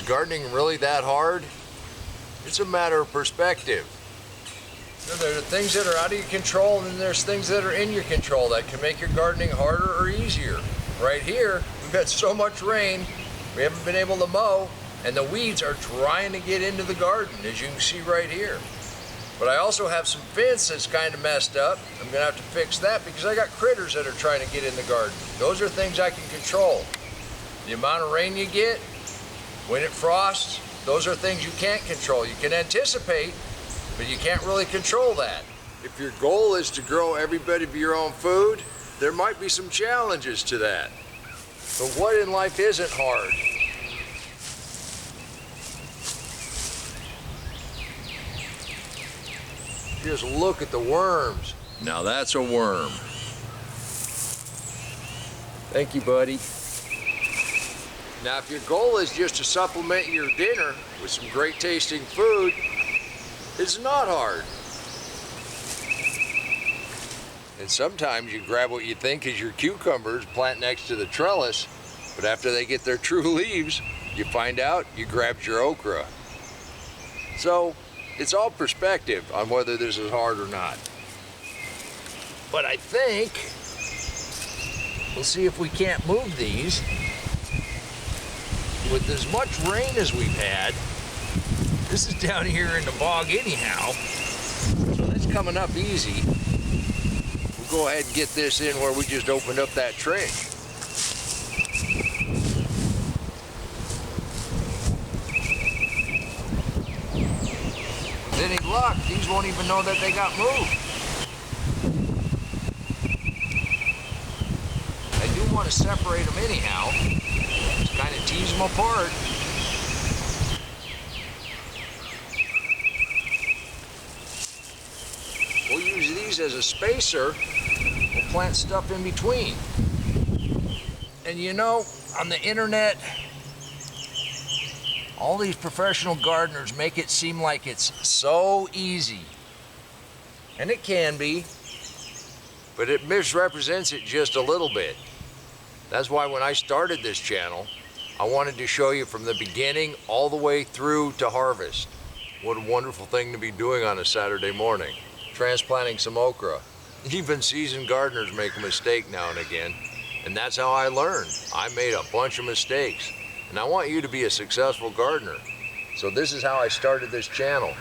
gardening really that hard? It's a matter of perspective. There are things that are out of your control, and then there's things that are in your control that can make your gardening harder or easier. Right here, we've had so much rain, we haven't been able to mow, and the weeds are trying to get into the garden, as you can see right here. But I also have some fence that's kind of messed up. I'm gonna have to fix that because I got critters that are trying to get in the garden. Those are things I can control. The amount of rain you get, when it frosts, those are things you can't control. You can anticipate, but you can't really control that. If your goal is to grow every bit of your own food, there might be some challenges to that. But what in life isn't hard? Just look at the worms. Now that's a worm. Thank you, buddy. Now, if your goal is just to supplement your dinner with some great tasting food, it's not hard. And sometimes you grab what you think is your cucumbers, plant next to the trellis, but after they get their true leaves, you find out you grabbed your okra. So, it's all perspective on whether this is hard or not. But I think we'll see if we can't move these. With as much rain as we've had, this is down here in the bog anyhow, so that's coming up easy. We'll go ahead and get this in where we just opened up that tray. With any luck, these won't even know that they got moved. I do want to separate them anyhow. Just kind of tease them apart. We'll use these as a spacer. We'll plant stuff in between. And you know, on the internet, all these professional gardeners make it seem like it's so easy. And it can be, but it misrepresents it just a little bit. That's why when I started this channel, I wanted to show you from the beginning all the way through to harvest. What a wonderful thing to be doing on a Saturday morning. Transplanting some okra. Even seasoned gardeners make a mistake now and again, and that's how I learned. I made a bunch of mistakes, and I want you to be a successful gardener. So this is how I started this channel.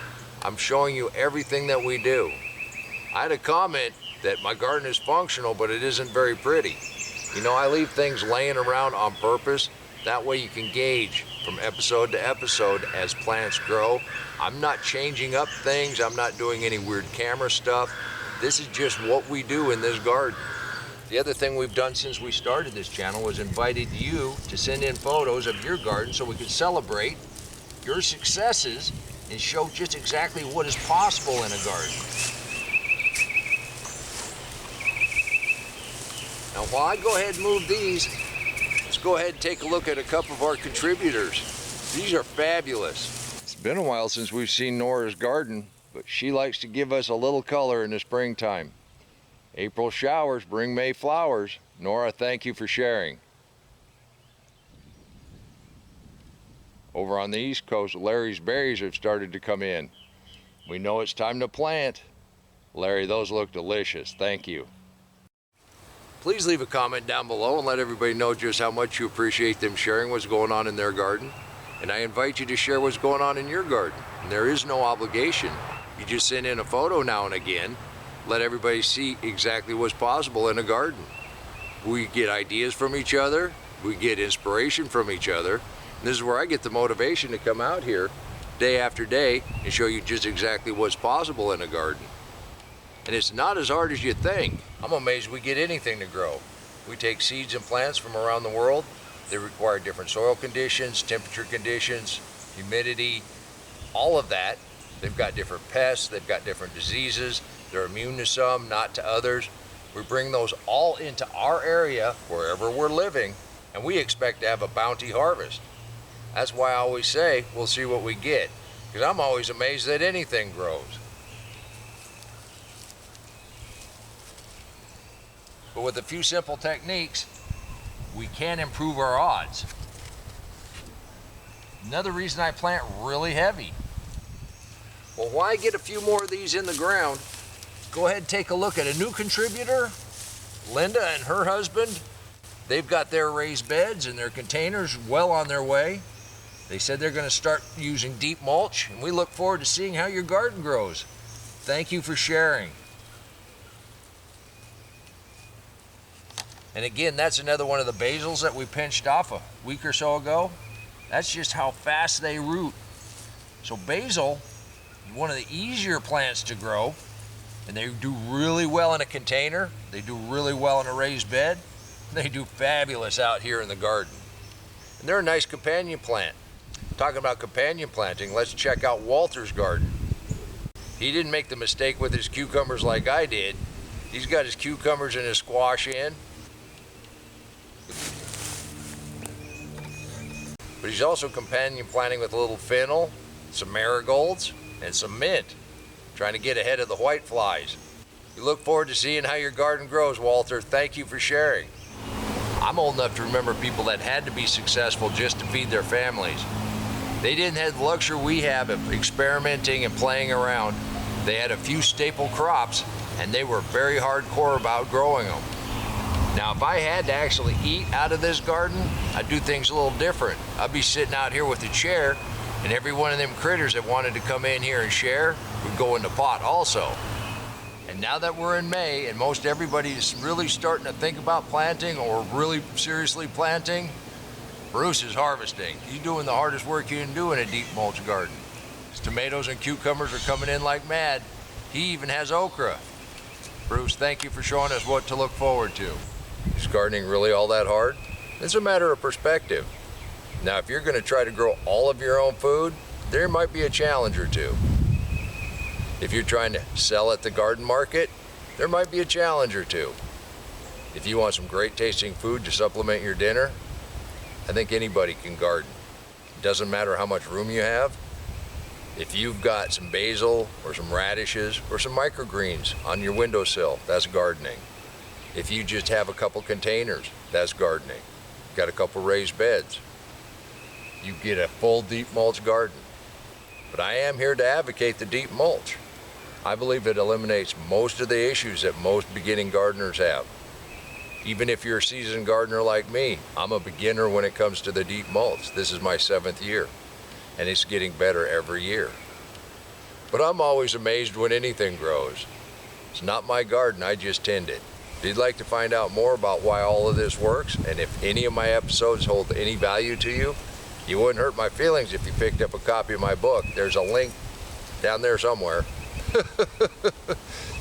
I'm showing you everything that we do. I had a comment that my garden is functional, but it isn't very pretty. You know, I leave things laying around on purpose. That way you can gauge from episode to episode as plants grow. I'm not changing up things. I'm not doing any weird camera stuff. This is just what we do in this garden. The other thing we've done since we started this channel was invited you to send in photos of your garden so we could celebrate your successes and show just exactly what is possible in a garden. Now, while I go ahead and move these, let's go ahead and take a look at a couple of our contributors. These are fabulous. It's been a while since we've seen Norah's garden, but she likes to give us a little color in the springtime. April showers bring May flowers. Norah, thank you for sharing. Over on the East Coast, Larry's berries have started to come in. We know it's time to plant. Larry, those look delicious. Thank you. Please leave a comment down below and let everybody know just how much you appreciate them sharing what's going on in their garden. And I invite you to share what's going on in your garden. And there is no obligation. You just send in a photo now and again. Let everybody see exactly what's possible in a garden. We get ideas from each other. We get inspiration from each other. And this is where I get the motivation to come out here day after day and show you just exactly what's possible in a garden. And it's not as hard as you think. I'm amazed we get anything to grow. We take seeds and plants from around the world. They require different soil conditions, temperature conditions, humidity, all of that. They've got different pests, they've got different diseases. They're immune to some, not to others. We bring those all into our area, wherever we're living, and we expect to have a bounty harvest. That's why I always say, we'll see what we get, because I'm always amazed that anything grows. But with a few simple techniques, we can improve our odds. Another reason I plant really heavy. Well, why get a few more of these in the ground? Go ahead and take a look at a new contributor, Linda and her husband. They've got their raised beds and their containers well on their way. They said they're going to start using deep mulch, and we look forward to seeing how your garden grows. Thank you for sharing. And again, that's another one of the basils that we pinched off a week or so ago. That's just how fast they root. So basil is one of the easier plants to grow, and they do really well in a container. They do really well in a raised bed. They do fabulous out here in the garden. And they're a nice companion plant. Talking about companion planting, let's check out Walter's garden. He didn't make the mistake with his cucumbers like I did. He's got his cucumbers and his squash in. But he's also companion planting with a little fennel, some marigolds, and some mint, trying to get ahead of the white flies. We look forward to seeing how your garden grows, Walter. Thank you for sharing. I'm old enough to remember people that had to be successful just to feed their families. They didn't have the luxury we have of experimenting and playing around. They had a few staple crops, and they were very hardcore about growing them. Now, if I had to actually eat out of this garden, I'd do things a little different. I'd be sitting out here with a chair, and every one of them critters that wanted to come in here and share would go in the pot also. And now that we're in May, and most everybody is really starting to think about planting or really seriously planting, Bruce is harvesting. He's doing the hardest work you can do in a deep mulch garden. His tomatoes and cucumbers are coming in like mad. He even has okra. Bruce, thank you for showing us what to look forward to. Is gardening really all that hard? It's a matter of perspective. Now, if you're going to try to grow all of your own food, there might be a challenge or two. If you're trying to sell at the garden market, there might be a challenge or two. If you want some great tasting food to supplement your dinner, I think anybody can garden. It doesn't matter how much room you have. If you've got some basil or some radishes or some microgreens on your windowsill, that's gardening. If you just have a couple containers, that's gardening. Got a couple raised beds, you get a full deep mulch garden. But I am here to advocate the deep mulch. I believe it eliminates most of the issues that most beginning gardeners have. Even if you're a seasoned gardener like me, I'm a beginner when it comes to the deep mulch. This is my 7th year, and it's getting better every year. But I'm always amazed when anything grows. It's not my garden, I just tend it. If you'd like to find out more about why all of this works, and if any of my episodes hold any value to you, you wouldn't hurt my feelings if you picked up a copy of my book. There's a link down there somewhere.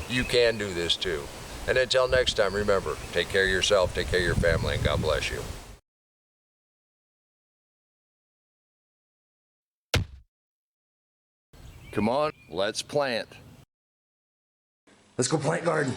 You can do this too. And until next time, remember, take care of yourself, take care of your family, and God bless you. Come on, let's plant. Let's go plant garden.